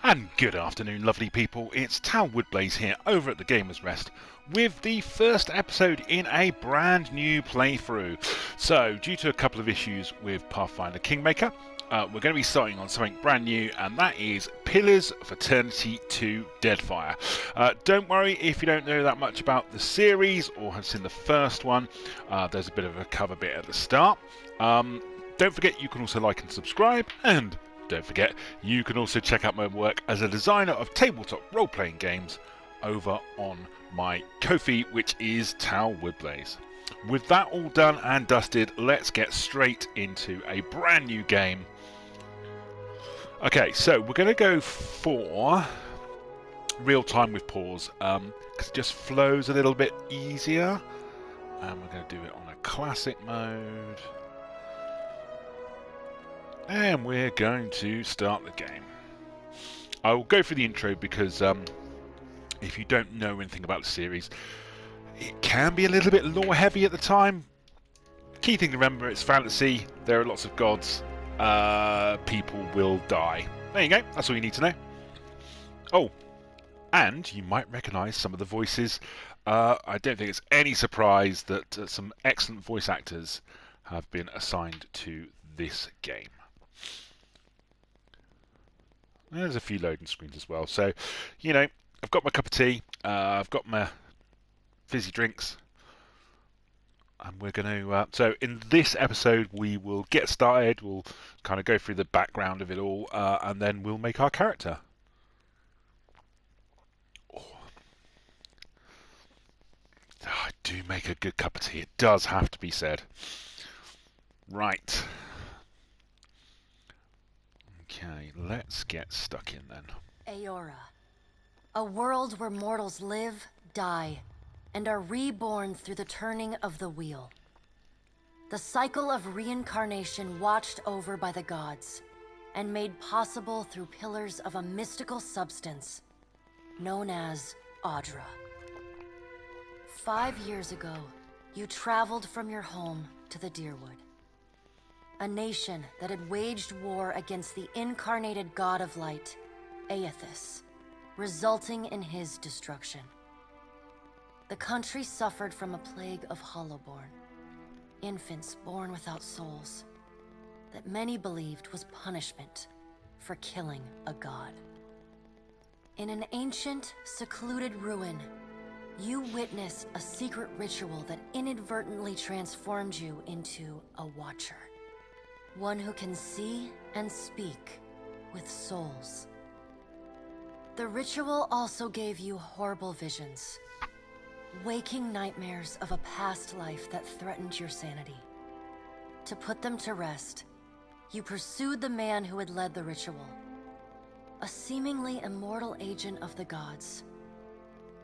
And good afternoon, lovely people. It's Tal Woodblaze here over at the Gamers Rest with the first episode in a brand new playthrough. So, due to a couple of issues with Pathfinder Kingmaker, we're going to be starting on something brand new, and that is Pillars of Eternity 2 Deadfire. Don't worry if you don't know that much about the series or have seen the first one. There's a bit of a cover bit at the start. Don't forget you can also like and subscribe, and don't forget, you can also check out my work as a designer of tabletop role-playing games over on my Ko-fi, which is Tal Woodblaze. With that all done and dusted, let's get straight into a brand new game. Okay, so we're going to go for real time with pause, because it just flows a little bit easier. And we're going to do it on a classic mode. And we're going to start the game. I will go for the intro because if you don't know anything about the series, it can be a little bit lore heavy at the time. Key thing to remember, it's fantasy, there are lots of gods, people will die. There you go, that's all you need to know. Oh, and you might recognise some of the voices. I don't think it's any surprise that some excellent voice actors have been assigned to this game. There's a few loading screens as well. So, you know, I've got my cup of tea. I've got my fizzy drinks. And we're going to... so in this episode, we will get started. We'll kind of go through the background of it all. And then we'll make our character. Oh. I do make a good cup of tea. It does have to be said. Right. Okay, let's get stuck in then. Eora. A world where mortals live, die, and are reborn through the turning of the wheel. The cycle of reincarnation watched over by the gods, and made possible through pillars of a mystical substance, known as Audra. 5 years ago, you traveled from your home to the Deerwood. A nation that had waged war against the incarnated god of light, Aethys, resulting in his destruction. The country suffered from a plague of hollowborn, infants born without souls, that many believed was punishment for killing a god. In an ancient, secluded ruin, you witnessed a secret ritual that inadvertently transformed you into a watcher. One who can see and speak with souls. The ritual also gave you horrible visions, waking nightmares of a past life that threatened your sanity. To put them to rest, you pursued the man who had led the ritual, a seemingly immortal agent of the gods,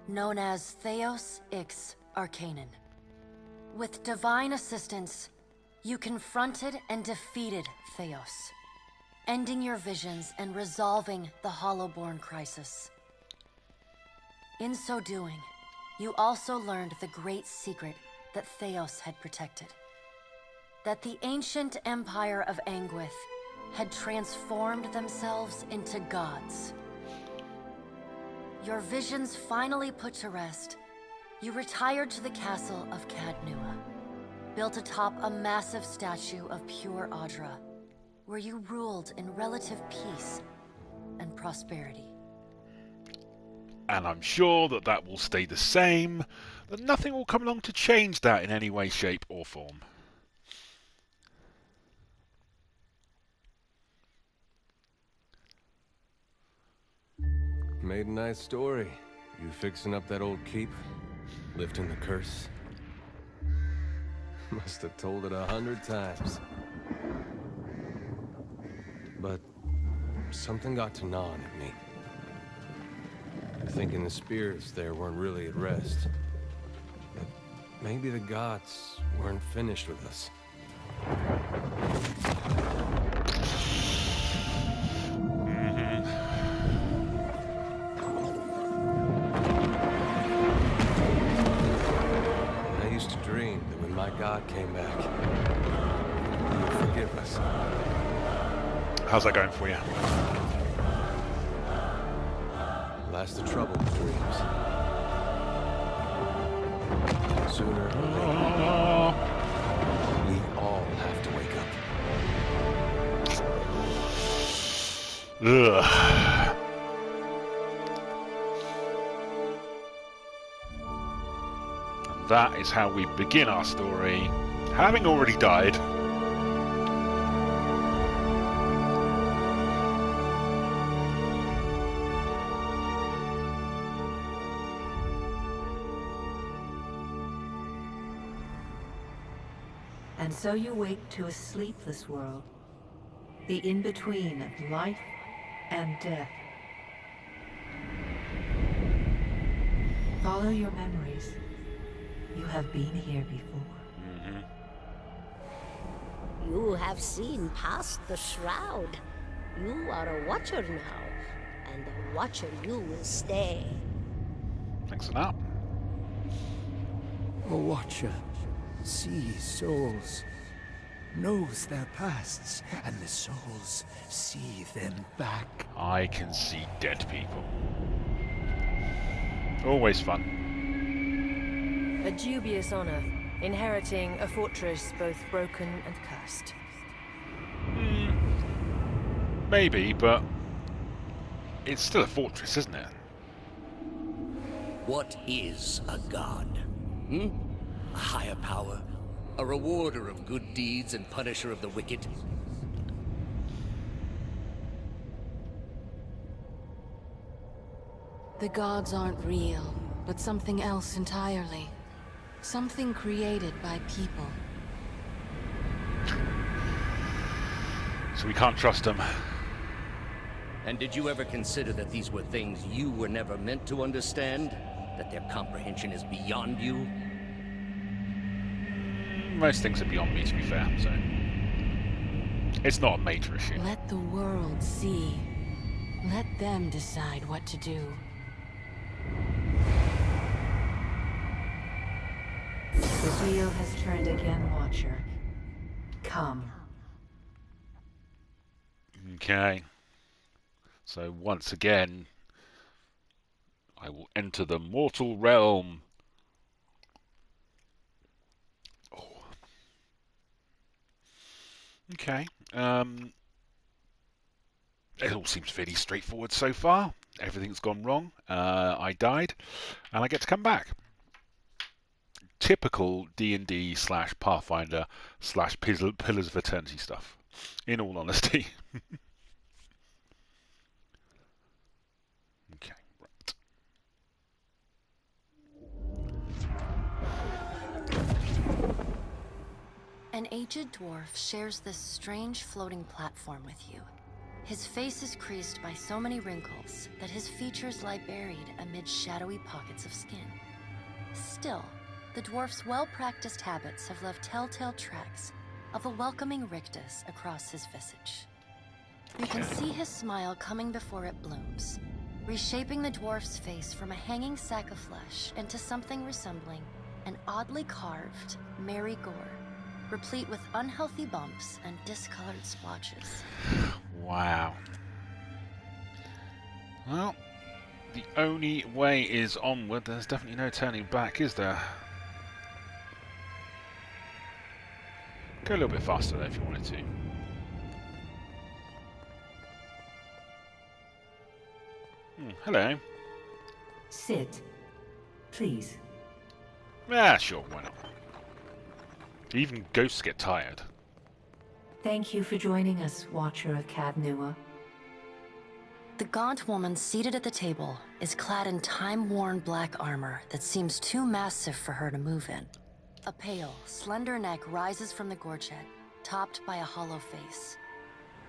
known as Theos Ix Arcanon. With divine assistance, you confronted and defeated Theos, ending your visions and resolving the Hollowborn crisis. In so doing, you also learned the great secret that Theos had protected. That the ancient empire of Anguith had transformed themselves into gods. Your visions finally put to rest, you retired to the castle of Cadnua, built atop a massive statue of pure Audra, where you ruled in relative peace and prosperity. And I'm sure that that will stay the same, that nothing will come along to change that in any way, shape or form. Made a nice story. You fixing up that old keep? Lifting the curse? Must have told it 100 times. But something got to gnawing at me. Thinking the spirits there weren't really at rest. That maybe the gods weren't finished with us. I used to dream that when my god came back, he would forgive us. How's that going for you? last the troubled dreams. Sooner or later, we all have to wake up. Ugh. And that is how we begin our story, having already died. And so you wake to a sleepless world, the in-between of life and death. Follow your memories. You have been here before. You have seen past the shroud. You are a watcher now, and a watcher you will stay. Thanks for that. A watcher sees souls, knows their pasts, and the souls see them back. I can see dead people. Always fun. A dubious honor, inheriting a fortress both broken and cursed. Maybe, but it's still a fortress, isn't it? What is a god? A higher power? A rewarder of good deeds and punisher of the wicked? The gods aren't real, but something else entirely. Something created by people. So we can't trust them. And did you ever consider that these were things you were never meant to understand? That their comprehension is beyond you? Most things are beyond me, to be fair, so it's not a major issue. Let the world see. Let them decide what to do. The wheel has turned again, Watcher. Come. Okay. So once again, I will enter the mortal realm. Oh. Okay. It all seems fairly straightforward so far. Everything's gone wrong. I died, and I get to come back. Typical D&D / Pathfinder / Pillars of Eternity stuff, in all honesty. Okay, right. An aged dwarf shares this strange floating platform with you. His face is creased by so many wrinkles that his features lie buried amid shadowy pockets of skin. Still, the dwarf's well-practiced habits have left telltale tracks of a welcoming rictus across his visage. You can see his smile coming before it blooms, reshaping the dwarf's face from a hanging sack of flesh into something resembling an oddly carved merry-go, replete with unhealthy bumps and discolored splotches. Wow. Well, the only way is onward. There's definitely no turning back, is there? Go a little bit faster there if you wanted to. Hello. Sit. Please. Yeah, sure, why not? Even ghosts get tired. Thank you for joining us, Watcher of Cadnua. The gaunt woman seated at the table is clad in time-worn black armor that seems too massive for her to move in. A pale, slender neck rises from the gorget, topped by a hollow face.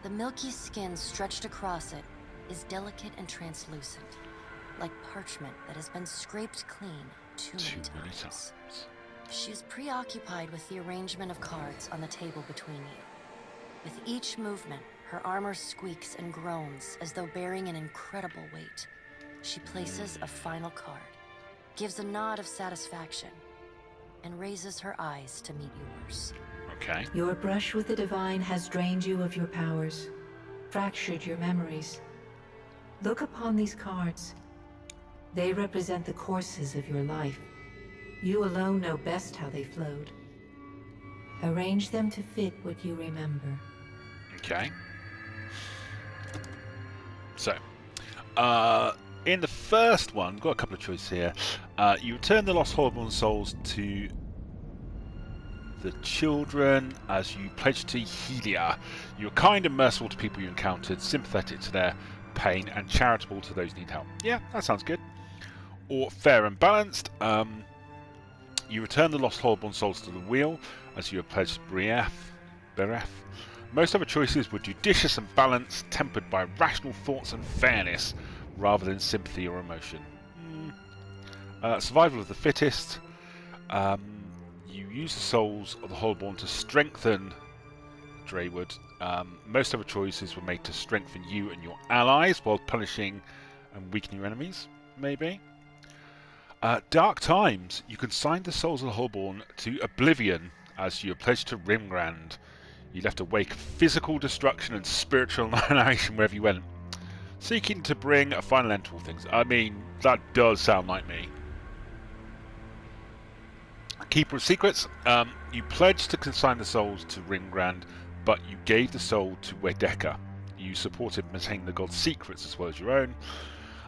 The milky skin stretched across it is delicate and translucent, like parchment that has been scraped clean too many times. She is preoccupied with the arrangement of cards on the table between you. With each movement, her armor squeaks and groans as though bearing an incredible weight. She places a final card, gives a nod of satisfaction, and raises her eyes to meet yours. Okay. Your brush with the divine has drained you of your powers, fractured your memories. Look upon these cards. They represent the courses of your life. You alone know best how they flowed. Arrange them to fit what you remember. Okay. So, in the first one, got a couple of choices here. You return the lost Horrible souls to the children as you pledge to Helia. You are kind and merciful to people you encountered, sympathetic to their pain, and charitable to those who need help. Yeah, that sounds good. Or fair and balanced. You return the lost Horrible souls to the wheel as you have pledged Bereth. Most other choices were judicious and balanced, tempered by rational thoughts and fairness, rather than sympathy or emotion. Survival of the fittest. You use the souls of the Horrible to strengthen Draywood. Most other choices were made to strengthen you and your allies, while punishing and weakening your enemies, maybe. Dark Times. You consigned the souls of the Horrible to Oblivion, as you are pledged to Rimgrand. You left a wake of physical destruction and spiritual annihilation wherever you went, seeking to bring a final end to all things. I mean, that does sound like me. Keeper of Secrets. You pledged to consign the souls to Rimgrand, but you gave the soul to Wedeka. You supported maintaining the god's secrets as well as your own.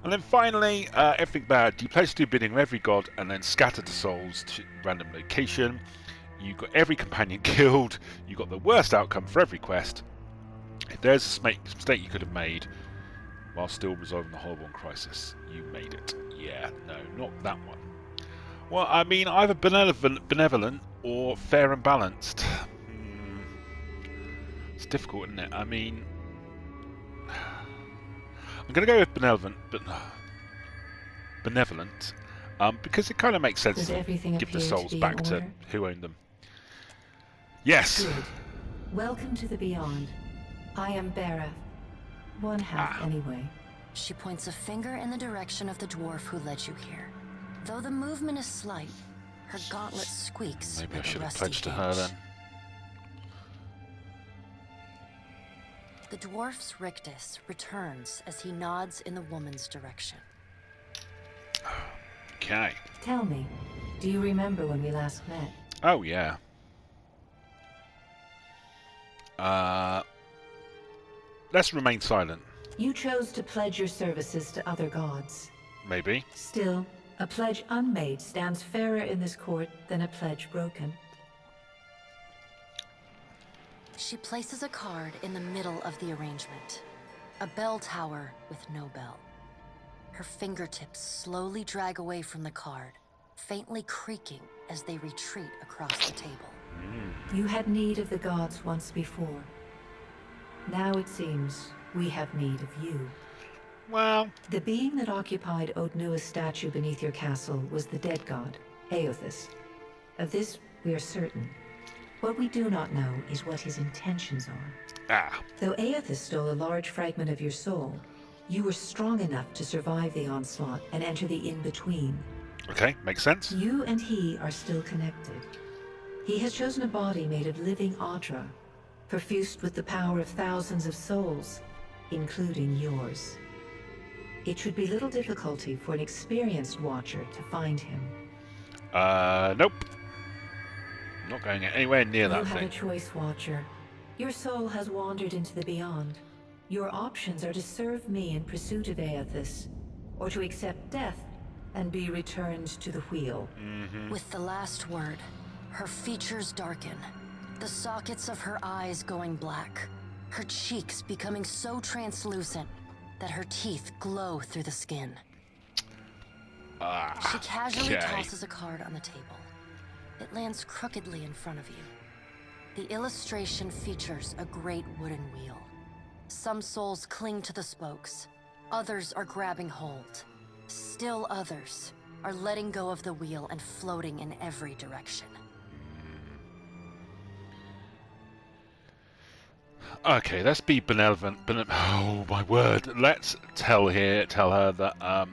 And then finally, everything bad. You pledged to do bidding of every god and then scattered the souls to random location. You got every companion killed. You got the worst outcome for every quest. If there's a mistake you could have made while still resolving the Horrible crisis, you made it. Yeah, no, not that one. Well, I mean, either benevolent or fair and balanced. It's difficult, isn't it? I mean, I'm going to go with benevolent, because it kind of makes sense to give the souls back to who owned them. Yes. Good. Welcome to the Beyond. I am Bereth. One half, anyway. She points a finger in the direction of the dwarf who led you here. Though the movement is slight, her gauntlet squeaks. Maybe I like should a have rusty pledged to her hinge. then. The dwarf's rictus returns as he nods in the woman's direction. Okay. Tell me, do you remember when we last met? Oh, yeah. Let's remain silent. You chose to pledge your services to other gods. Maybe. Still, a pledge unmade stands fairer in this court than a pledge broken. She places a card in the middle of the arrangement. A bell tower with no bell. Her fingertips slowly drag away from the card, faintly creaking as they retreat across the table. You had need of the gods once before. Now it seems we have need of you. Well, The being that occupied Odnua's statue beneath your castle was the dead god, Aothis. Of this we are certain. What we do not know is what his intentions are. Though Aothis stole a large fragment of your soul, you were strong enough to survive the onslaught and enter the in-between. Okay, makes sense. You and he are still connected. He has chosen a body made of living Audra, perfused with the power of thousands of souls, including yours. It should be little difficulty for an experienced watcher to find him. Nope. I'm not going anywhere near that You have thing. a choice, Watcher. Your soul has wandered into the beyond. Your options are to serve me in pursuit of Aothis, or to accept death and be returned to the wheel. With the last word, her features darken, the sockets of her eyes going black, her cheeks becoming so translucent that her teeth glow through the skin. She casually tosses a card on the table. It lands crookedly in front of you. The illustration features a great wooden wheel. Some souls cling to the spokes. Others are grabbing hold. Still others are letting go of the wheel and floating in every direction. Okay, let's be benevolent. Oh my word! Let's tell her that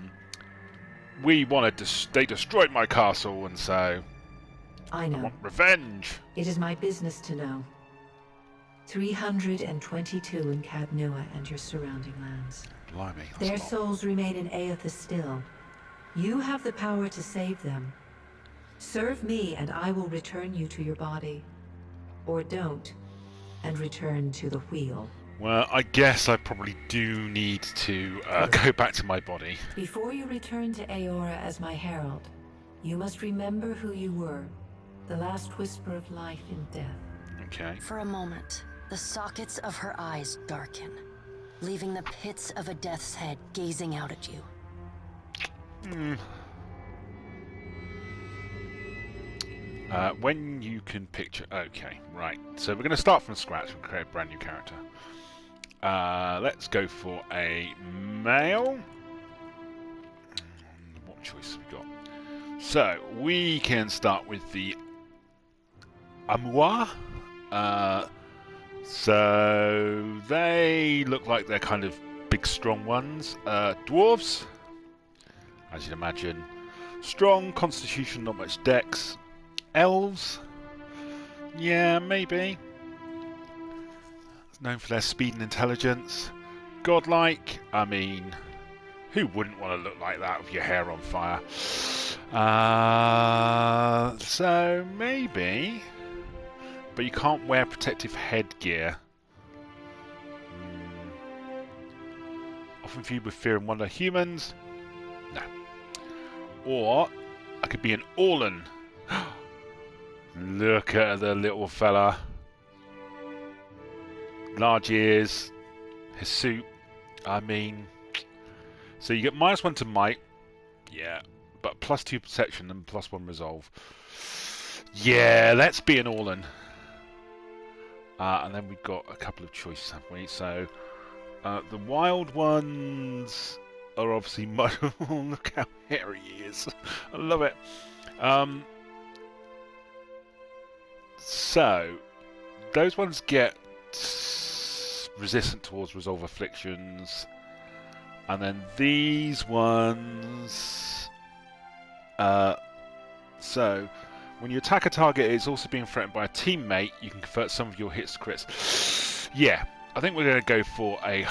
we wanted to. They destroyed my castle, and so I I know. want revenge. It is my business to know. 322 in Cadnua and your surrounding lands. Blimey, that's Their a lot. souls remain in Aothis still, You have the power to save them. Serve me and I will return you to your body. Or don't, and return to the wheel. Well, I guess I probably do need to go back to my body. Before you return to Aora as my herald, you must remember who you were. The last whisper of life in death. Okay. For a moment, the sockets of her eyes darken, leaving the pits of a death's head gazing out at you. When you can picture... Okay, right. So we're going to start from scratch and create a brand new character. Let's go for a male. What choice have we got? So, we can start with the Amois. So, they look like they're kind of big, strong ones. Dwarves, as you'd imagine. Strong, constitution, not much dex. Elves, yeah, maybe. Known for their speed and intelligence. Godlike, I mean, who wouldn't want to look like that with your hair on fire? So maybe, but you can't wear protective headgear. Often viewed with fear and wonder. Humans, no. Or I could be an Orlan. Look at the little fella. Large ears. His suit. I mean... So you get -1 to might. Yeah. But +2 perception and +1 resolve. Yeah, let's be an Orlan. And then we've got a couple of choices, haven't we? So, the wild ones are obviously much... Look how hairy he is. I love it. So, those ones get resistant towards resolve afflictions, and then these ones. So, when you attack a target, it's also being threatened by a teammate. You can convert some of your hits to crits. Yeah, I think we're going to go for a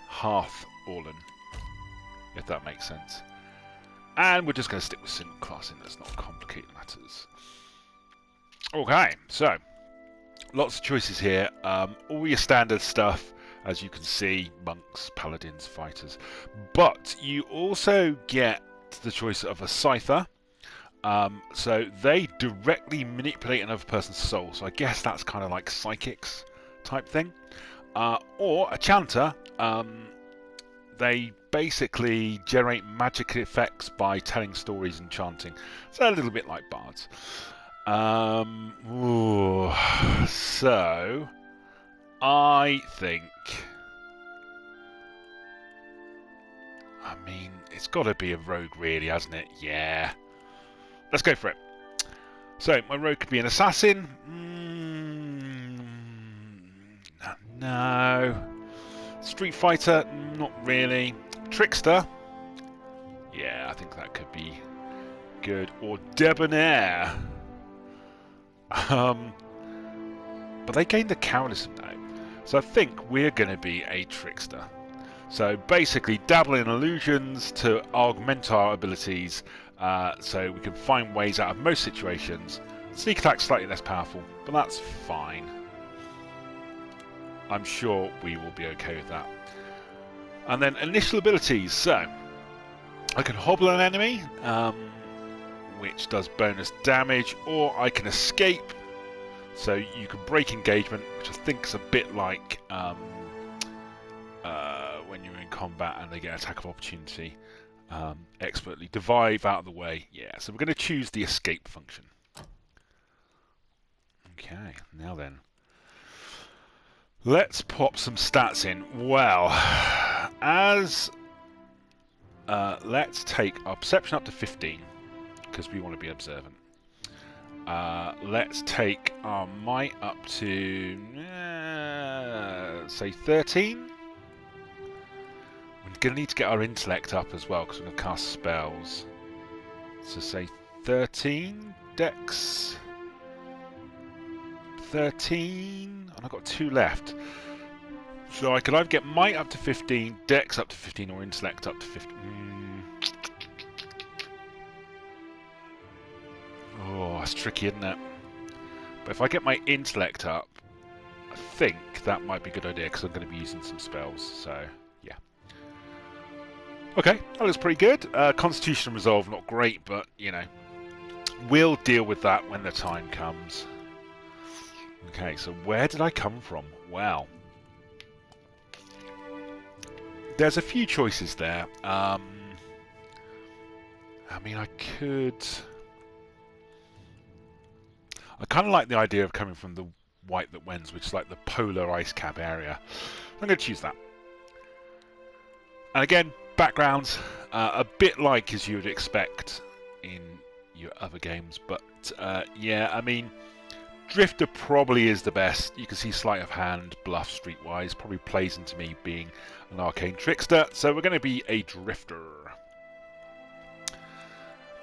Hearth Orlan, if that makes sense. And we're just going to stick with single classing. Let's not complicate matters. Okay, so lots of choices here. All your standard stuff, as you can see: monks, paladins, fighters. But you also get the choice of a scyther. So they directly manipulate another person's soul. So I guess that's kind of like psychics type thing. Or a chanter. They basically generate magic effects by telling stories and chanting. So a little bit like bards. So I think, I mean, it's got to be a rogue, really, hasn't it? Yeah, let's go for it. So my rogue could be an assassin. No. Street fighter, not really. Trickster, yeah, I think that could be good. Or debonair. But they gained the cowardice now. So I think we're going to be a trickster. So basically dabble in illusions to augment our abilities, so we can find ways out of most situations. Sneak attack slightly less powerful, but that's fine. I'm sure we will be okay with that. And then initial abilities. So I can hobble an enemy, which does bonus damage, or I can escape. So you can break engagement, which I think is a bit like when you're in combat and they get attack of opportunity. Expertly dive out of the way. Yeah, so we're going to choose the escape function. Okay, now then. Let's pop some stats in. Well, as let's take our perception up to 15, because we want to be observant. Let's take our might up to, say, 13. We're going to need to get our intellect up as well, because we're going to cast spells. So say 13, dex 13, and I've got 2 left. So I could either get might up to 15, dex up to 15, or intellect up to 15. that's tricky, isn't it? But if I get my intellect up, I think that might be a good idea, because I'm going to be using some spells, so yeah. Okay, that looks pretty good. Constitution and Resolve, not great, but, you know, we'll deal with that when the time comes. Okay, so where did I come from? Well, there's a few choices there. I mean, I kind of like the idea of coming from the White That Wends, which is like the polar ice cap area. I'm going to choose that. And again, backgrounds, a bit like as you would expect in your other games, but yeah, I mean, Drifter probably is the best. You can see sleight of hand, bluff, streetwise, probably plays into me being an arcane trickster, so we're going to be a Drifter.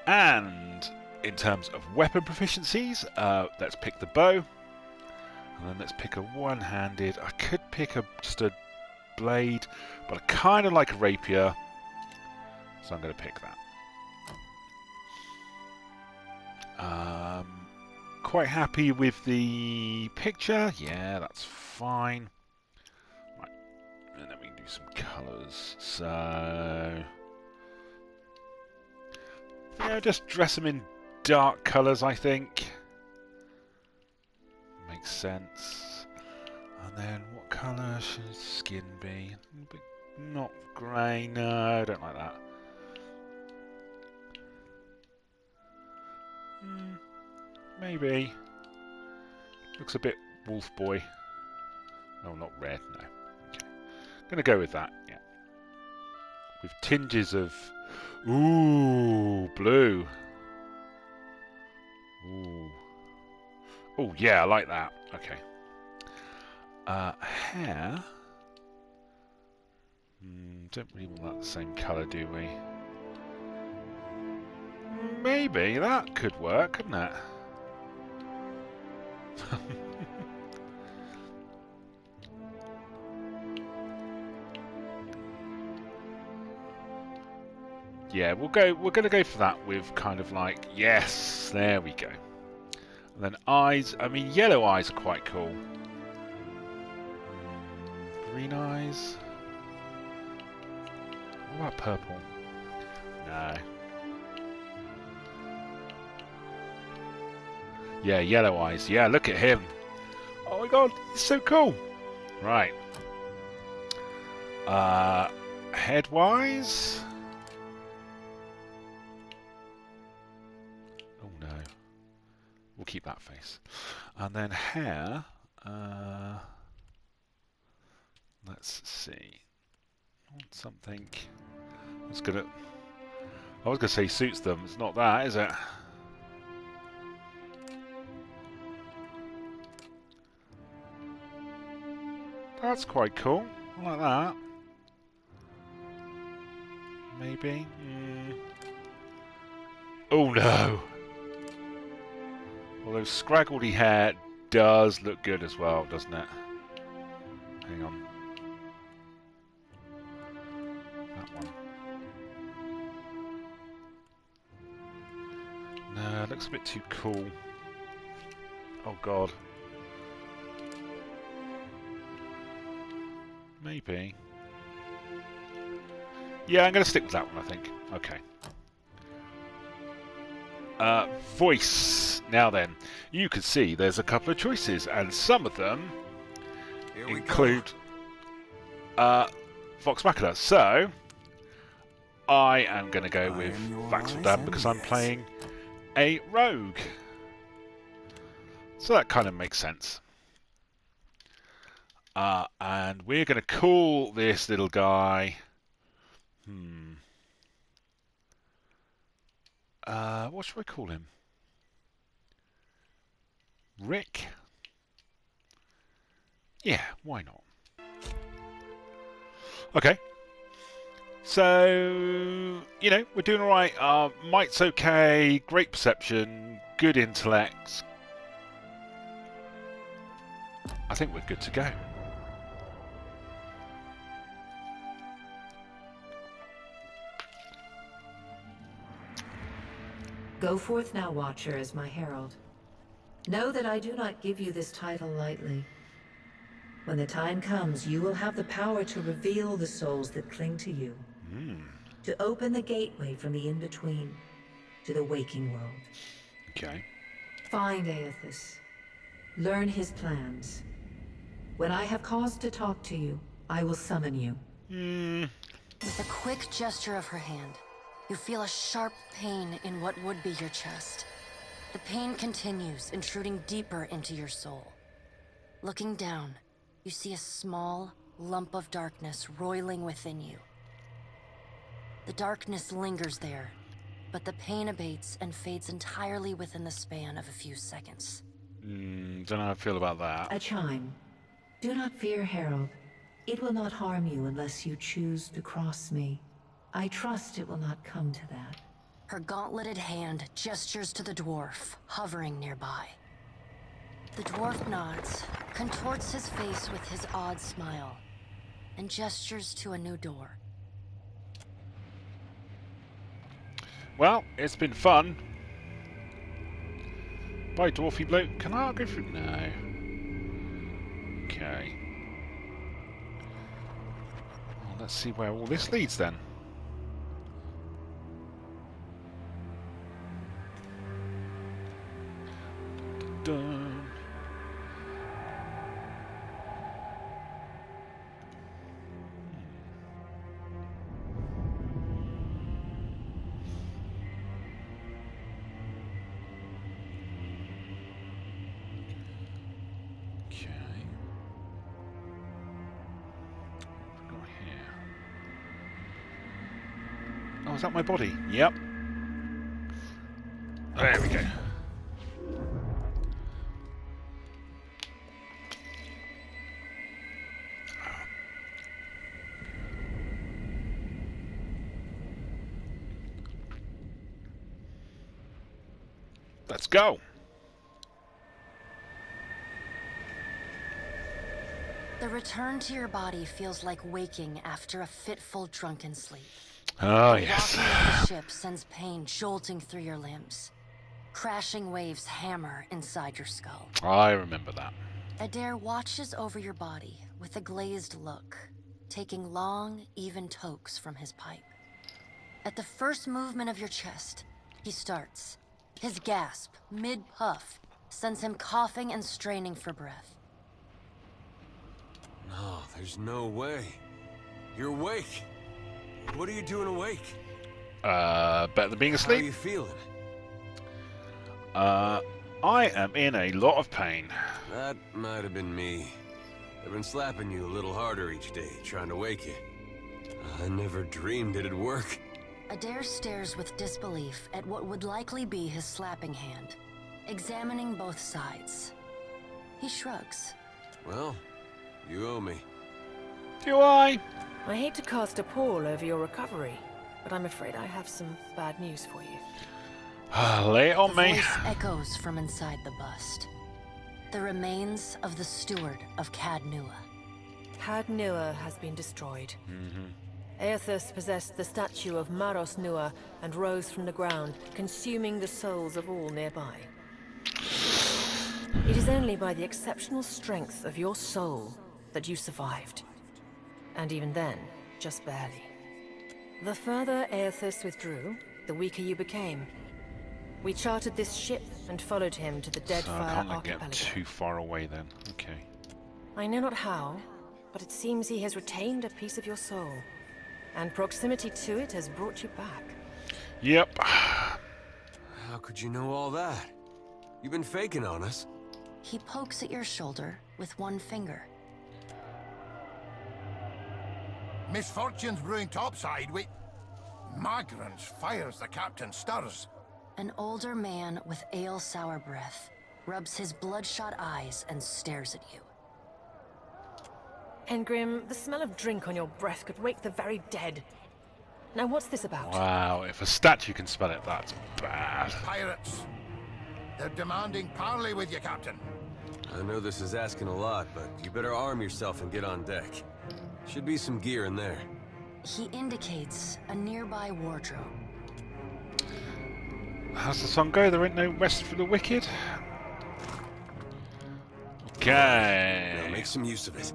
And in terms of weapon proficiencies, let's pick the bow, and then let's pick a one-handed. I could pick just a blade, but I kind of like a rapier, so I'm going to pick that. Quite happy with the picture. Yeah, that's fine. Right, and then we can do some colours. So yeah, just dress them in dark colours, I think. Makes sense. And then what colour should his skin be? Not grey, no, I don't like that. Maybe. Looks a bit wolf boy. Oh, not red, no. Okay. Gonna go with that, yeah. With tinges of... Ooh, blue. Ooh. Oh, yeah, I like that. Okay. Hair. Don't really want that the same colour, do we? Maybe that could work, couldn't it? Yeah, we're going to go for that with kind of like, yes, there we go. And then eyes, I mean, yellow eyes are quite cool. Green eyes. What about purple? No. Yeah, yellow eyes. Yeah, look at him. Oh my god, he's so cool. Right. Head-wise? Oh no. We'll keep that face. And then hair. Let's see. I want something. I was gonna say suits them. It's not that, is it? That's quite cool. I like that. Maybe. Oh no! Although scraggledy hair does look good as well, doesn't it? Hang on. That one. No, it looks a bit too cool. Oh god. Maybe. Yeah, I'm going to stick with that one, I think. Okay. Voice. Now then, you can see there's a couple of choices, and some of them include Vox Machina. So, I am going to go with Vax'ildan because I'm playing a rogue. So that kind of makes sense. And we're going to call this little guy... what should I call him? Rick? Yeah, why not? Okay. So, you know, we're doing alright. Might's okay, great perception, good intellect. I think we're good to go. Go forth now, Watcher, as my herald. Know that I do not give you this title lightly. When the time comes, you will have the power to reveal the souls that cling to you. To open the gateway from the in-between to the waking world. Okay. Find Aethys. Learn his plans. When I have cause to talk to you, I will summon you. With a quick gesture of her hand, you feel a sharp pain in what would be your chest. The pain continues, intruding deeper into your soul. Looking down, you see a small lump of darkness roiling within you. The darkness lingers there, but the pain abates and fades entirely within the span of a few seconds. Don't know how I feel about that. A chime. Do not fear, Herald. It will not harm you unless you choose to cross me. I trust it will not come to that. Her gauntleted hand gestures to the dwarf, hovering nearby. The dwarf nods, contorts his face with his odd smile, and gestures to a new door. Well, it's been fun. Bye, dwarfy bloke. Can I go through? No. Okay. Well, let's see where all this leads then. Dun. Okay. What have we got here? Oh, is that my body? Yep. There we go. Let's go. The return to your body feels like waking after a fitful drunken sleep. Oh, yes. Walking of the ship sends pain jolting through your limbs. Crashing waves hammer inside your skull. I remember that. Adair watches over your body with a glazed look, taking long, even tokes from his pipe. At the first movement of your chest, he starts. His gasp, mid-puff, sends him coughing and straining for breath. No, there's no way. You're awake. What are you doing awake? Better than being How are you asleep. feeling? I am in a lot of pain. That might have been me. I've been slapping you a little harder each day, trying to wake you. I never dreamed it'd work. Adair stares with disbelief at what would likely be his slapping hand, examining both sides. He shrugs. Well, you owe me. Do I? I hate to cast a pall over your recovery, but I'm afraid I have some bad news for you. Lay it on The me. voice echoes from inside the bust. The remains of the steward of Cad Nua. Cad Nua has been destroyed. Aethys possessed the statue of Maros Nua and rose from the ground, consuming the souls of all nearby. It is only by the exceptional strength of your soul that you survived. And even then, just barely. The further Aethys withdrew, the weaker you became. We chartered this ship and followed him to the So I Deadfire can't get Archipelago. too far away then. Okay. I know not how, but it seems he has retained a piece of your soul. And proximity to it has brought you back. Yep. How could you know all that? You've been faking on us. He pokes at your shoulder with one finger. Misfortune's brewing topside. Magrants fires the captain stirs. An older man with ale-sour breath rubs his bloodshot eyes and stares at you. Engrim, the smell of drink on your breath could wake the very dead. Now what's this about? Wow, if a statue can smell it, that's bad. Pirates. They're demanding parley with you, Captain. I know this is asking a lot, but you better arm yourself and get on deck. Should be some gear in there. He indicates a nearby wardrobe. how's the song go? There ain't no rest for the wicked. Okay. Now make some use of it.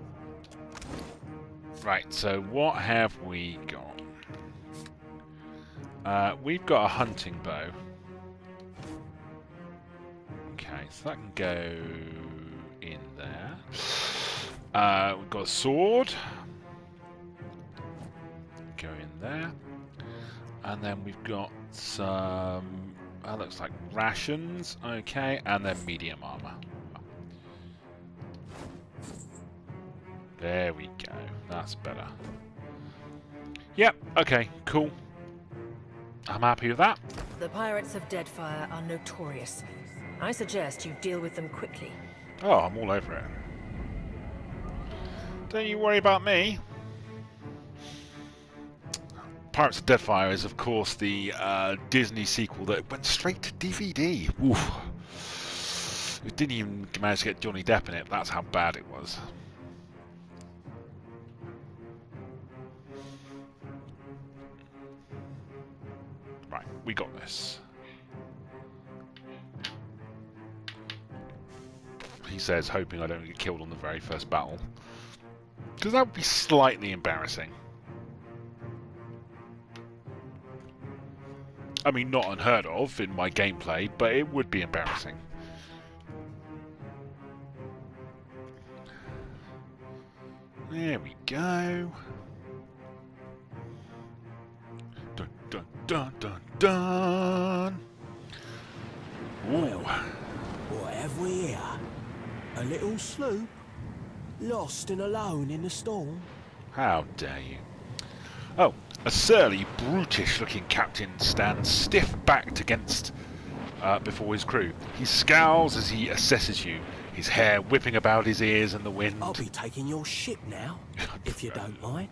Right, so what have we got? We've got a hunting bow. Okay, so that can go in there. We've got a sword. Go in there. And then we've got some, looks like rations. Okay, and then medium armor. There we go. That's better. Yep, okay, cool. I'm happy with that. The pirates of Deadfire are notorious. I suggest you deal with them quickly. Oh, I'm all over it. Don't you worry about me. Pirates of Deadfire is, of course, the Disney sequel that went straight to DVD. Oof. It didn't even manage to get Johnny Depp in it. That's how bad it was. Right, we got this. He says, hoping I don't get killed on the very first battle. Because that would be slightly embarrassing. I mean, not unheard of in my gameplay, but it would be embarrassing. There we go. Dun, dun, dun, dun, dun. Ooh. What have we here? A little sloop? Lost and alone in the storm? How dare you. Oh, a surly, brutish-looking captain stands stiff-backed against before his crew. He scowls as he assesses you, his hair whipping about his ears in the wind. I'll be taking your ship now, if you don't mind.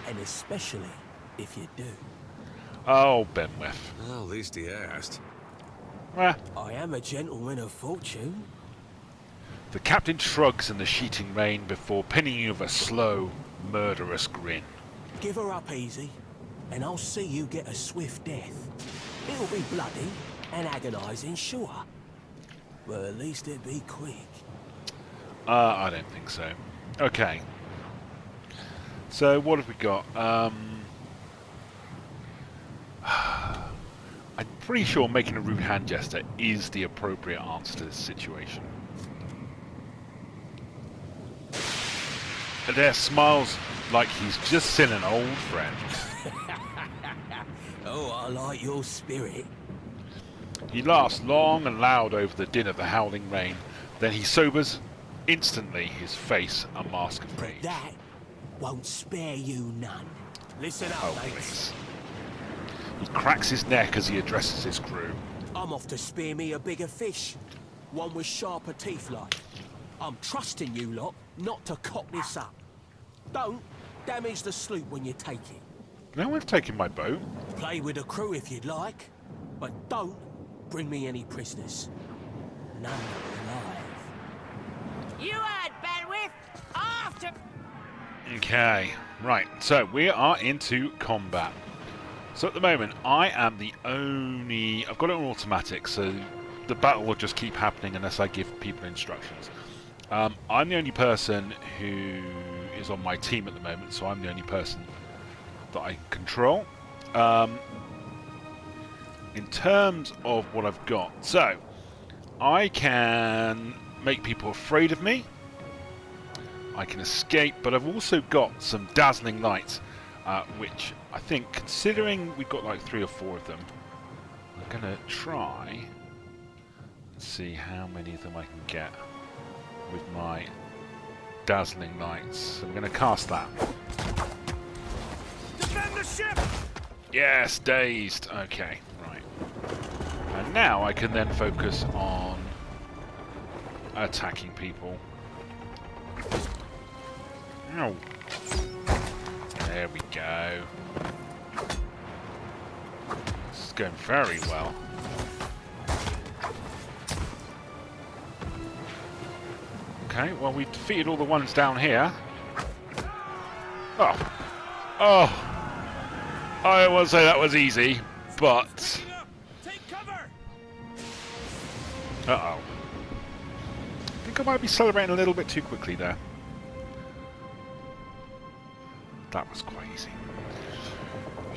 And especially if you do. Oh, Benweth. Well, at least he asked. Well, I am a gentleman of fortune. the captain shrugs in the sheeting rain before pinning you with a slow, murderous grin. Give her up easy, and I'll see you get a swift death. It'll be bloody and agonizing, sure. But at least it'll be quick. I don't think so. Okay. So, what have we got? I'm pretty sure making a rude hand gesture is the appropriate answer to this situation. Adair smiles like he's just seen an old friend. Oh, I like your spirit. He laughs long and loud over the din of the howling rain. Then he sobers, instantly his face a mask of rage. That won't spare you none. Listen up, Oh, mates. please. He cracks his neck as he addresses his crew. I'm off to spear me a bigger fish. One with sharper teeth like. I'm trusting you lot not to cock this up. Don't damage the sloop when you take it. No one's taking my boat. Play with the crew if you'd like, but don't bring me any prisoners. None alive. You heard, Benwith! After... Okay, right, so we are into combat. So at the moment, I am the only... I've got it on automatic, so the battle will just keep happening unless I give people instructions. I'm the only person who is on my team at the moment, so I'm the only person that I control. In terms of what I've got, so I can make people afraid of me. I can escape, but I've also got some dazzling lights, which I think, considering we've got like 3 or 4 of them, I'm going to try and see how many of them I can get with my dazzling lights. So I'm going to cast that. Defend the ship! Yes, dazed. Okay, right. And now I can then focus on attacking people. Ow. There we go. This is going very well. Okay, well, we defeated all the ones down here. Oh. Oh. I won't say that was easy, but... Take cover! Uh-oh. I think I might be celebrating a little bit too quickly there. That was quite easy.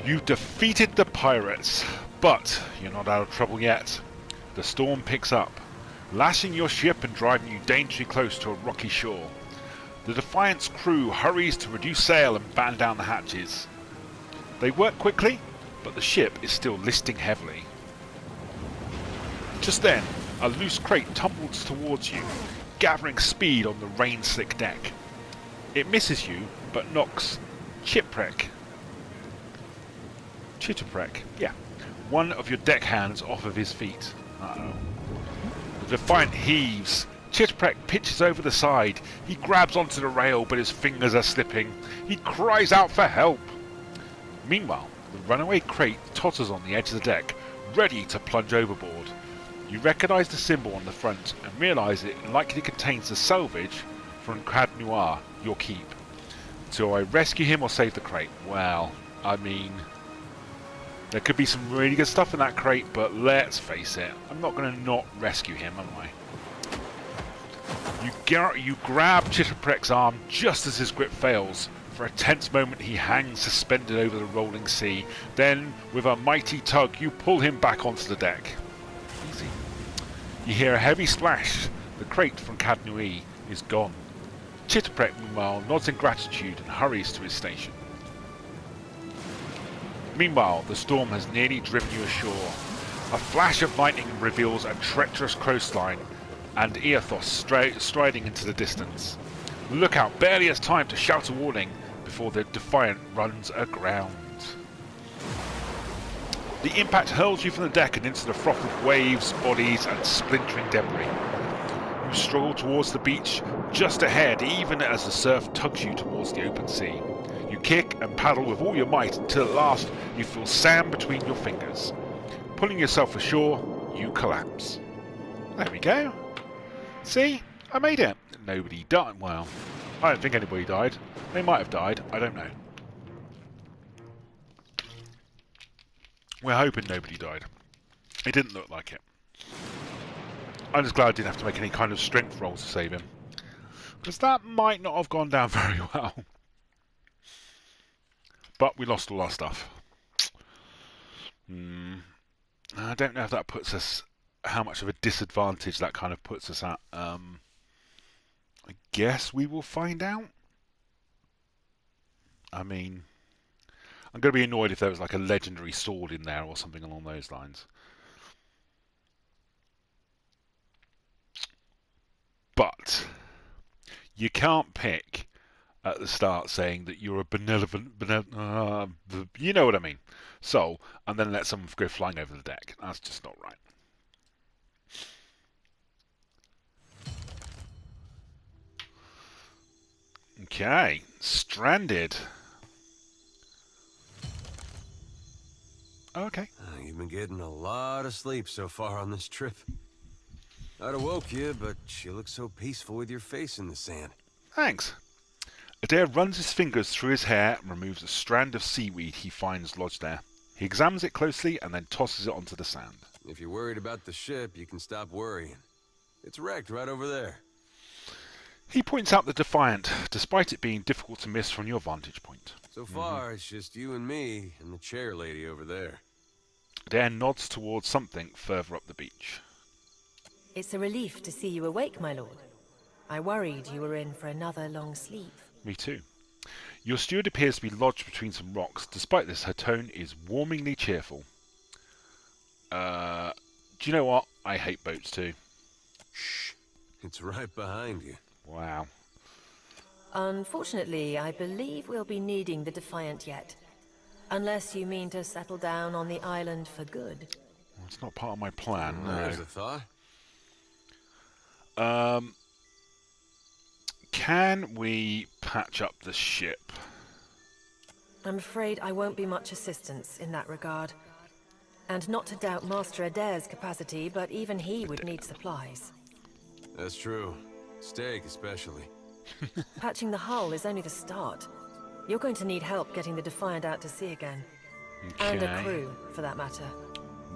You defeated the pirates, but you're not out of trouble yet. The storm picks up, lashing your ship and driving you dangerously close to a rocky shore. The Defiant's crew hurries to reduce sail and batten down the hatches. They work quickly, but the ship is still listing heavily. Just then, a loose crate tumbles towards you, gathering speed on the rain-slick deck. It misses you, but knocks Chitprek, yeah, one of your deckhands off of his feet. Uh-oh. The Defiant heaves. Chitprek pitches over the side. He grabs onto the rail, but his fingers are slipping. He cries out for help. Meanwhile, the runaway crate totters on the edge of the deck, ready to plunge overboard. You recognise the symbol on the front and realise it likely contains the salvage from Crad Noir, your keep. So I rescue him or save the crate? Well, I mean, there could be some really good stuff in that crate, but let's face it, I'm not going to not rescue him, am I? You grab Chitterprek's arm just as his grip fails. For a tense moment he hangs suspended over the rolling sea. Then, with a mighty tug, you pull him back onto the deck. Easy. You hear a heavy splash. The crate from Cadnui is gone. Chitterprek, meanwhile, nods in gratitude and hurries to his station. Meanwhile, the storm has nearly driven you ashore. A flash of lightning reveals a treacherous coastline and Eothos striding into the distance. Lookout barely has time to shout a warning before the Defiant runs aground. The impact hurls you from the deck and into the froth of waves, bodies and splintering debris. You struggle towards the beach just ahead even as the surf tugs you towards the open sea. You kick and paddle with all your might until at last you feel sand between your fingers. Pulling yourself ashore, you collapse. There we go. See? I made it. Nobody died. Well, I don't think anybody died. They might have died. I don't know. We're hoping nobody died. It didn't look like it. I'm just glad I didn't have to make any kind of strength rolls to save him. Because that might not have gone down very well. But we lost all our stuff. I don't know if that puts us... how much of a disadvantage that kind of puts us at. I guess we will find out. I mean... I'm going to be annoyed if there was like a legendary sword in there or something along those lines. But you can't pick at the start saying that you're a benevolent you know what I mean. So, and then let someone go flying over the deck. That's just not right. Okay, stranded. Oh, okay. You've been getting a lot of sleep so far on this trip. I'd have woke you, but you look so peaceful with your face in the sand. Thanks. Adair runs his fingers through his hair and removes a strand of seaweed he finds lodged there. He examines it closely and then tosses it onto the sand. If you're worried about the ship, you can stop worrying. It's wrecked right over there. He points out the Defiant, despite it being difficult to miss from your vantage point. So far, it's just you and me and the chair lady over there. Adair nods towards something further up the beach. It's a relief to see you awake, my lord. I worried you were in for another long sleep. Me too. Your steward appears to be lodged between some rocks. Despite this, her tone is warmingly cheerful. Do you know what? I hate boats too. Shh. It's right behind you. Wow. Unfortunately, I believe we'll be needing the Defiant yet. Unless you mean to settle down on the island for good. Well, it's not part of my plan, no. There's a thought. Can we patch up the ship? I'm afraid I won't be much assistance in that regard. And not to doubt Master Adair's capacity, but even he would need supplies. That's true. Steak, especially. Patching the hull is only the start. You're going to need help getting the Defiant out to sea again. Okay. And a crew, for that matter.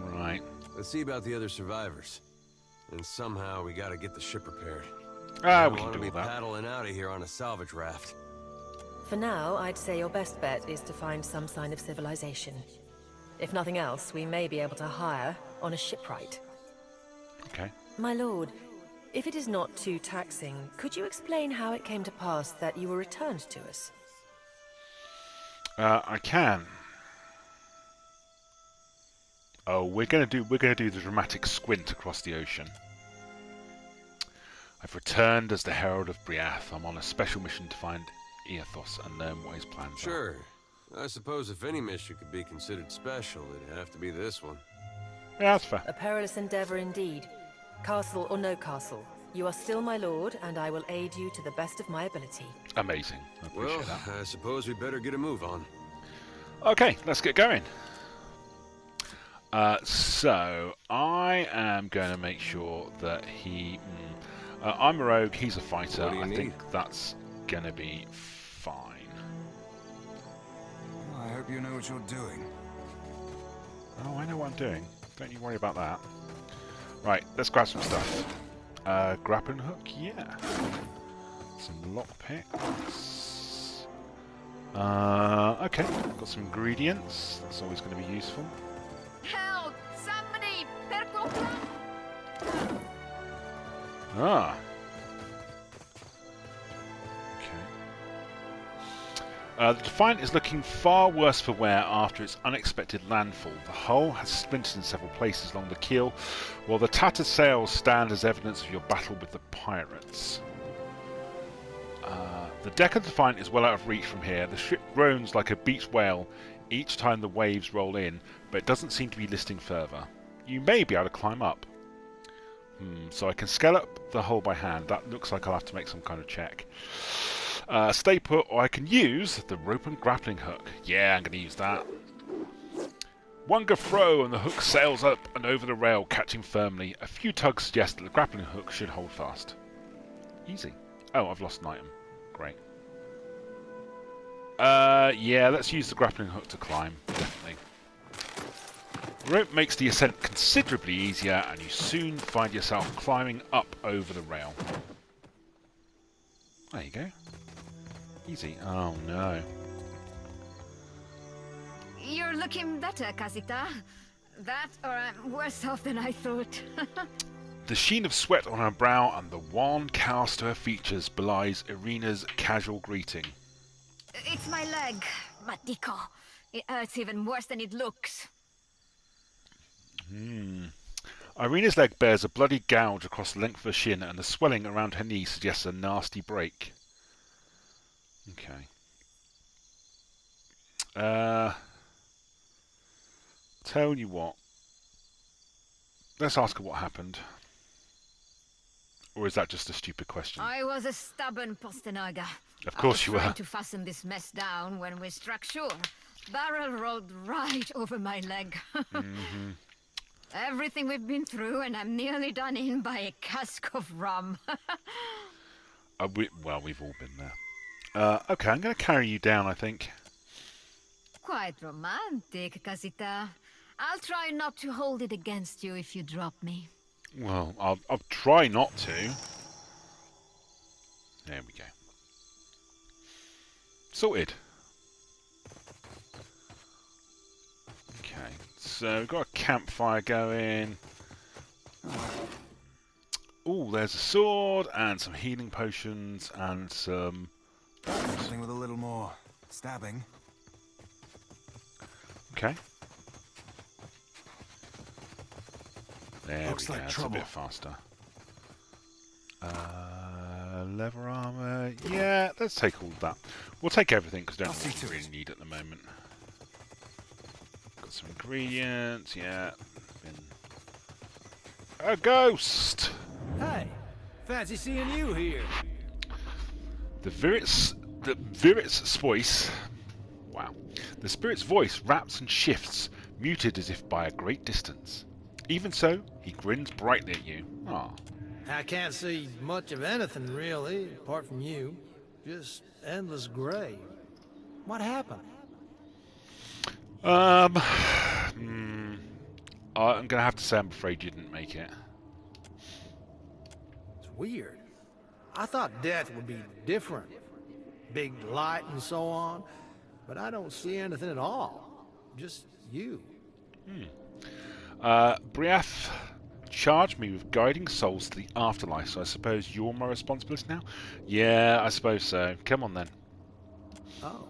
Right. Let's see about the other survivors. And somehow we gotta get the ship repaired. Ah, I we can want to do be all that. paddling out of here on a salvage raft. For now, I'd say your best bet is to find some sign of civilization. If nothing else, we may be able to hire on a shipwright. Okay. My lord, if it is not too taxing, could you explain how it came to pass that you were returned to us? I can. Oh, we're gonna do the dramatic squint across the ocean. I've returned as the Herald of Briath. I'm on a special mission to find Eothos and learn what his plans are. Sure. I suppose if any mission could be considered special, it'd have to be this one. Yeah, that's fair. A perilous endeavor indeed. Castle or no castle, you are still my lord, and I will aid you to the best of my ability. Amazing. I appreciate Well, that. I suppose we better get a move on. Okay, let's get going. So, I am going to make sure that he... I'm a rogue, he's a fighter. What do you I need? think that's going to be fine. Well, I hope you know what you're doing. Oh, I know what I'm doing. Don't you worry about that. Right, let's grab some stuff. Grappling hook, yeah. Some lockpicks. Okay, got some ingredients. That's always going to be useful. Help! Somebody! Perco! Ah. Okay. The Defiant is looking far worse for wear after its unexpected landfall. The hull has splintered in several places along the keel, while the tattered sails stand as evidence of your battle with the pirates. The deck of the Defiant is well out of reach from here. The ship groans like a beached whale each time the waves roll in, but it doesn't seem to be listing further. You may be able to climb up. So I can scale up the hull by hand. That looks like I'll have to make some kind of check. Stay put, or I can use the rope and grappling hook. Yeah, I'm going to use that. One go throw, and the hook sails up and over the rail, catching firmly. A few tugs suggest that the grappling hook should hold fast. Easy. Oh, I've lost an item. Great. Yeah, let's use the grappling hook to climb. Definitely. The rope makes the ascent considerably easier, and you soon find yourself climbing up over the rail. There you go. Easy. Oh no. You're looking better, Casita. That, or I'm worse off than I thought. The sheen of sweat on her brow and the wan cast to her features belies Irina's casual greeting. It's my leg, Matiko. It hurts even worse than it looks. Irina's leg bears a bloody gouge across the length of her shin, and the swelling around her knee suggests a nasty break. Okay. Tell you what. Let's ask her what happened. Or is that just a stupid question? I was a stubborn Postenaga. Of course you were. I was trying to fasten this mess down when we struck shore. Barrel rolled right over my leg. Everything we've been through, and I'm nearly done in by a cask of rum. Well, we've all been there. Okay, I'm going to carry you down, I think. Quite romantic, Casita. I'll try not to hold it against you if you drop me. Well, I'll try not to. There we go. Sorted. Okay, so we've got a campfire going. Oh, there's a sword and some healing potions and some... Something with a little more stabbing. Okay. There Looks we go, like it's trouble. a bit faster. Leather armor, yeah, let's take all of that. We'll take everything because I don't know what we really need at the moment. Got some ingredients, yeah. A ghost! Hey, fancy seeing you here. The Virit's voice, wow. The spirit's voice raps and shifts, muted as if by a great distance. Even so, he grins brightly at you. Ah. I can't see much of anything, really, apart from you. Just endless gray. What happened? I'm gonna have to say I'm afraid you didn't make it. weird. I thought death would be different. Big light and so on. But I don't see anything at all. Just you. Brief charged me with guiding souls to the afterlife, so I suppose you're my responsibility now? Yeah, I suppose so. Come on then. Oh.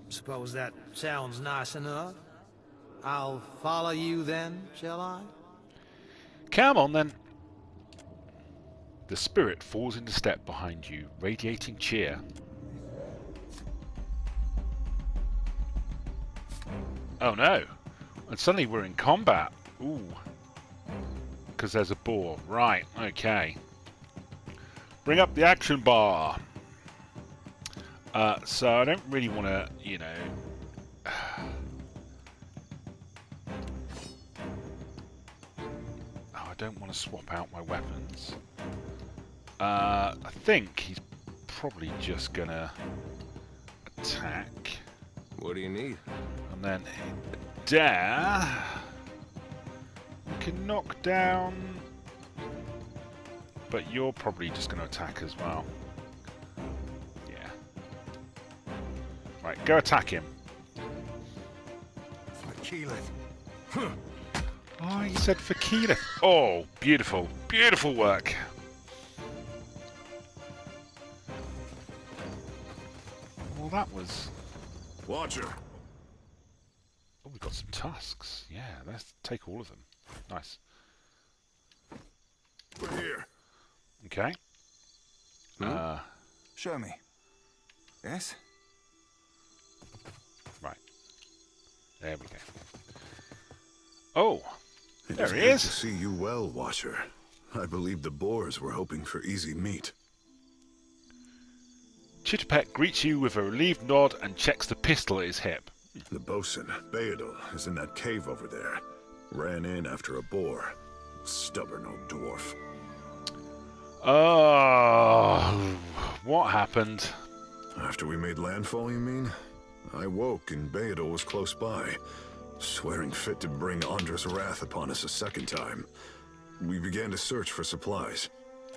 Suppose that sounds nice enough. I'll follow you then, shall I? Come on then. The spirit falls into step behind you, radiating cheer. Oh no! And suddenly we're in combat. Ooh. Because there's a boar. Right, okay. Bring up the action bar. So I don't really want to, you know... I don't want to swap out my weapons. I think he's probably just gonna attack. What do you need? And then dare. We can knock down, but you're probably just going to attack as well. Yeah. Right, go attack him. Oh, you said for Keyleth. Oh, beautiful. Beautiful work. Well, that was... Watcher. Oh, we've got some tusks. Yeah, let's take all of them. Nice. We're here. Okay. Show me. Yes? Right. There we go. Oh, there he It's is. good to see you well, Watcher. I believe the boars were hoping for easy meat. Chitterpet greets you with a relieved nod and checks the pistol at his hip. The bosun, Beadle, is in that cave over there. Ran in after a boar. Stubborn old dwarf. Oh, what happened? After we made landfall, you mean? I woke and Beadle was close by, swearing fit to bring Andra's wrath upon us a second time. We began to search for supplies.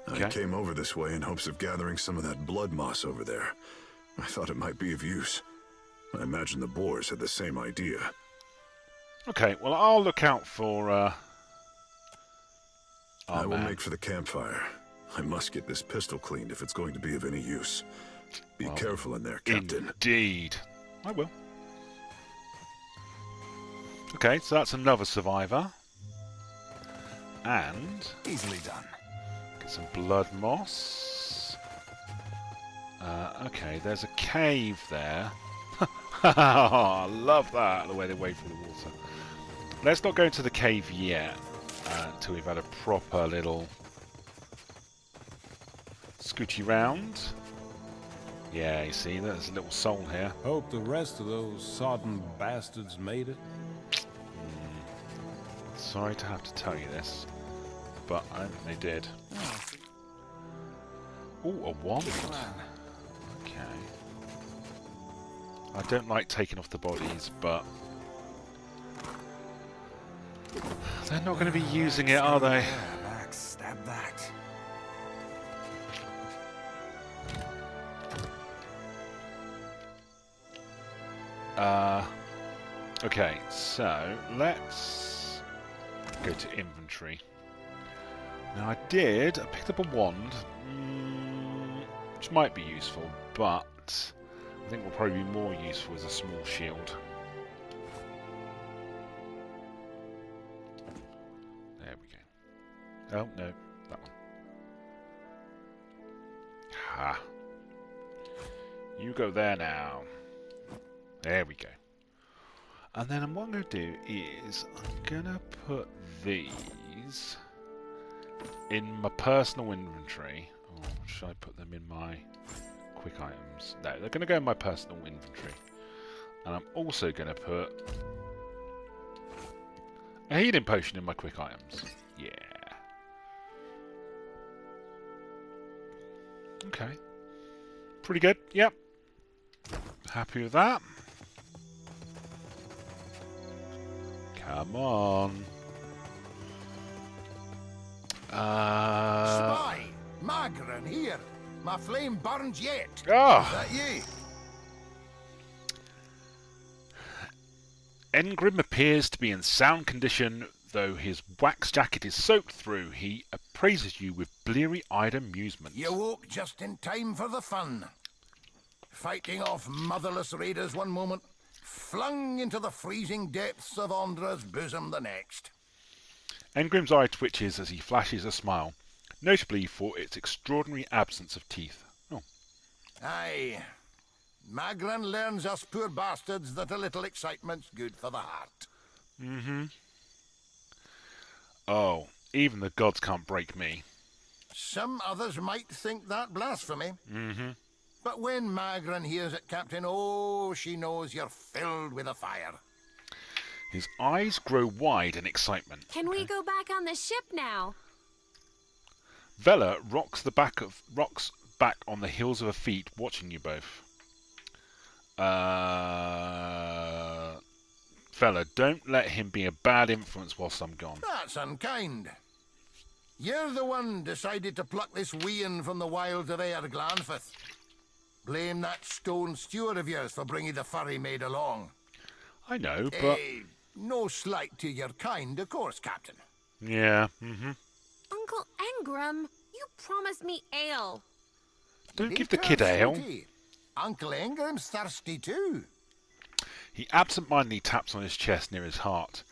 Okay. I came over this way in hopes of gathering some of that blood moss over there. I thought it might be of use. I imagine the boars had the same idea. Okay, well, I'll look out for, I will make for the campfire. I must get this pistol cleaned if it's going to be of any use. Be careful in there, Captain. Indeed. I will. Okay, so that's another survivor. And... easily done. Get some blood moss. Okay, there's a cave there. I love that, the way they wade through the water. Let's not go into the cave yet, until we've had a proper little scooty round. Yeah, you see, there's a little soul here. Hope the rest of those sodden bastards made it. Sorry to have to tell you this, but I think they did. Ooh, a wand. Okay. I don't like taking off the bodies, but they're not going to be using it, are they? Back, stab that. Okay, so let's go to inventory. Now I picked up a wand, which might be useful, but I think will probably be more useful as a small shield. There we go. Oh, no, that one. Ha. You go there now. There we go. And then what I'm going to do is I'm going to put these in my personal inventory. Oh, should I put them in my quick items? No, they're going to go in my personal inventory. And I'm also going to put a healing potion in my quick items. Yeah. Okay. Pretty good. Yep. Happy with that. Come on. Spy! here. My flame burns yet. Ah! Is that ye? Engrim appears to be in sound condition, though his wax jacket is soaked through. He appraises you with bleary-eyed amusement. You woke just in time for the fun. Fighting off motherless raiders one moment, flung into the freezing depths of Ondra's bosom the next. Engrim's eye twitches as he flashes a smile, notably for its extraordinary absence of teeth. Oh. Aye. Magran learns us poor bastards that a little excitement's good for the heart. Mm-hmm. Oh, even the gods can't break me. Some others might think that blasphemy. Mm-hmm. But when Magran hears it, Captain, oh, she knows you're filled with a fire. His eyes grow wide in excitement. Can we go back on the ship now? Vela rocks back on the heels of her feet, watching you both. Vela, don't let him be a bad influence whilst I'm gone. That's unkind. You're the one decided to pluck this wean from the wilds of Aer Glanfith. Blame that stone steward of yours for bringing the furry maid along. I know, but... no slight to your kind, of course, Captain. Yeah, mm-hmm. Uncle Engrim, you promised me ale. Don't give the kid ale. Uncle Engrim's thirsty too. He absent-mindedly taps on his chest near his heart,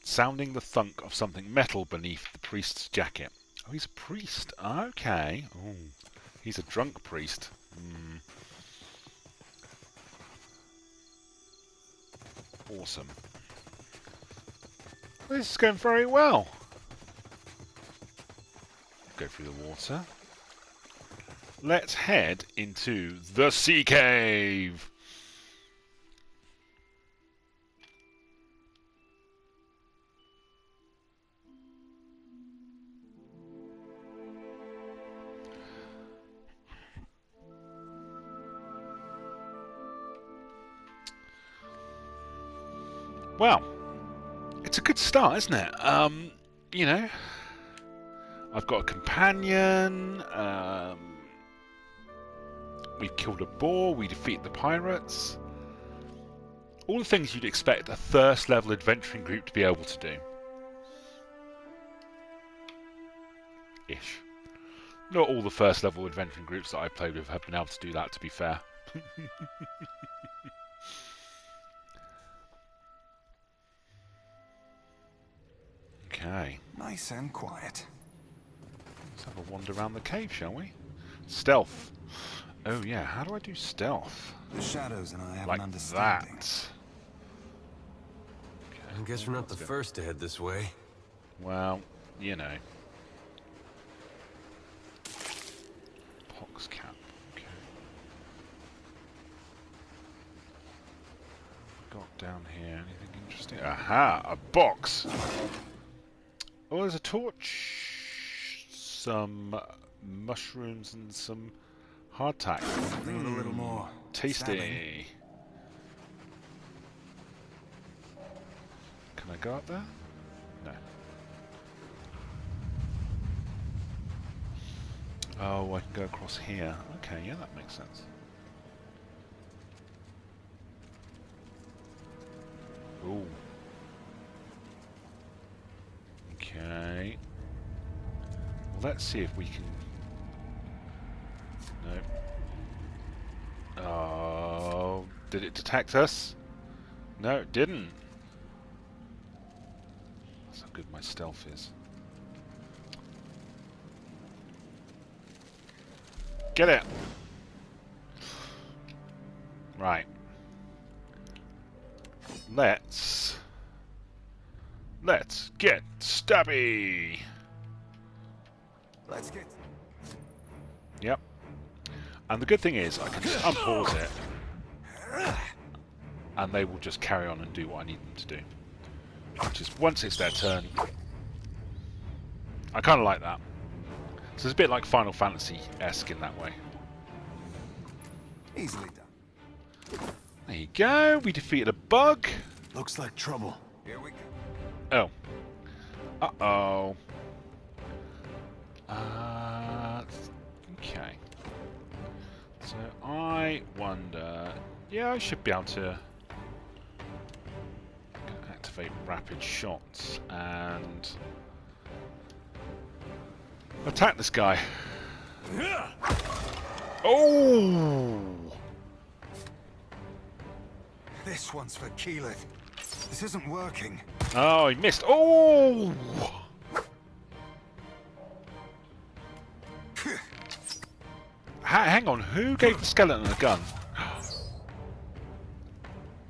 sounding the thunk of something metal beneath the priest's jacket. Oh, he's a priest. Okay. Oh, he's a drunk priest. Awesome. This is going very well. Go through the water. Let's head into the sea cave. Well, it's a good start, isn't it? You know, I've got a companion. We've killed a boar. We defeat the pirates. All the things you'd expect a first level adventuring group to be able to do. Ish. Not all the first level adventuring groups that I've played with have been able to do that, to be fair. Okay. Nice and quiet. Let's have a wander around the cave, shall we? Stealth. Oh yeah, how do I do stealth? The shadows and I have like an understanding. That. Okay. I guess we're not the first to head this way. Well, you know. Pox cap. Okay. Got down here anything interesting? Aha! A box! Oh, there's a torch, some mushrooms and some hardtack. Something a little more tasty. stabbing. Can I go up there? No. Oh, I can go across here. Okay, yeah, that makes sense. Ooh. Okay. Well, let's see if we can... No. Oh, did it detect us? No, it didn't. That's how good my stealth is. Get it! Right. Let's get stabby! Let's get... Yep. And the good thing is, I can just unpause it, and they will just carry on and do what I need them to do. Which is, once it's their turn, I kind of like that. So it's a bit like Final Fantasy-esque in that way. Easily done. There you go, we defeated a bug. Looks like trouble. Here we go. Oh. Uh-oh. under... Yeah, I should be able to activate rapid shots and attack this guy. Oh! This one's for Keyleth. This isn't working. Oh, he missed. Oh! Hang on, who gave the skeleton a gun?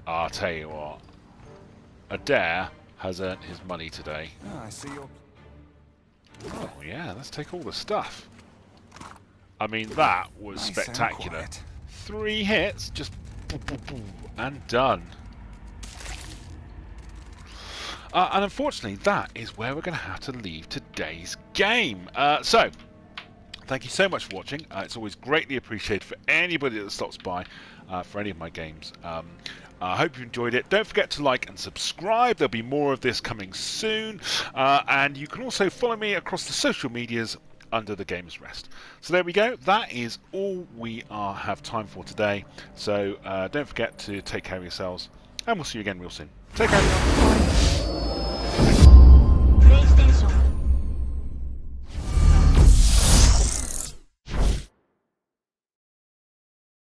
I'll tell you what. Adair has earned his money today. Oh, I see your... Oh yeah, let's take all the stuff. I mean, that was Nice spectacular. and quiet. 3 hits, just boom, boom, boom, and done. And unfortunately, that is where we're going to have to leave today's game. So, thank you so much for watching. It's always greatly appreciated for anybody that stops by for any of my games. I hope you enjoyed it. Don't forget to like and subscribe. There'll be more of this coming soon. And you can also follow me across the social medias under the Gamer's Rest. So there we go. That is all we have time for today. So don't forget to take care of yourselves. And we'll see you again real soon. Take care, everyone. Bye.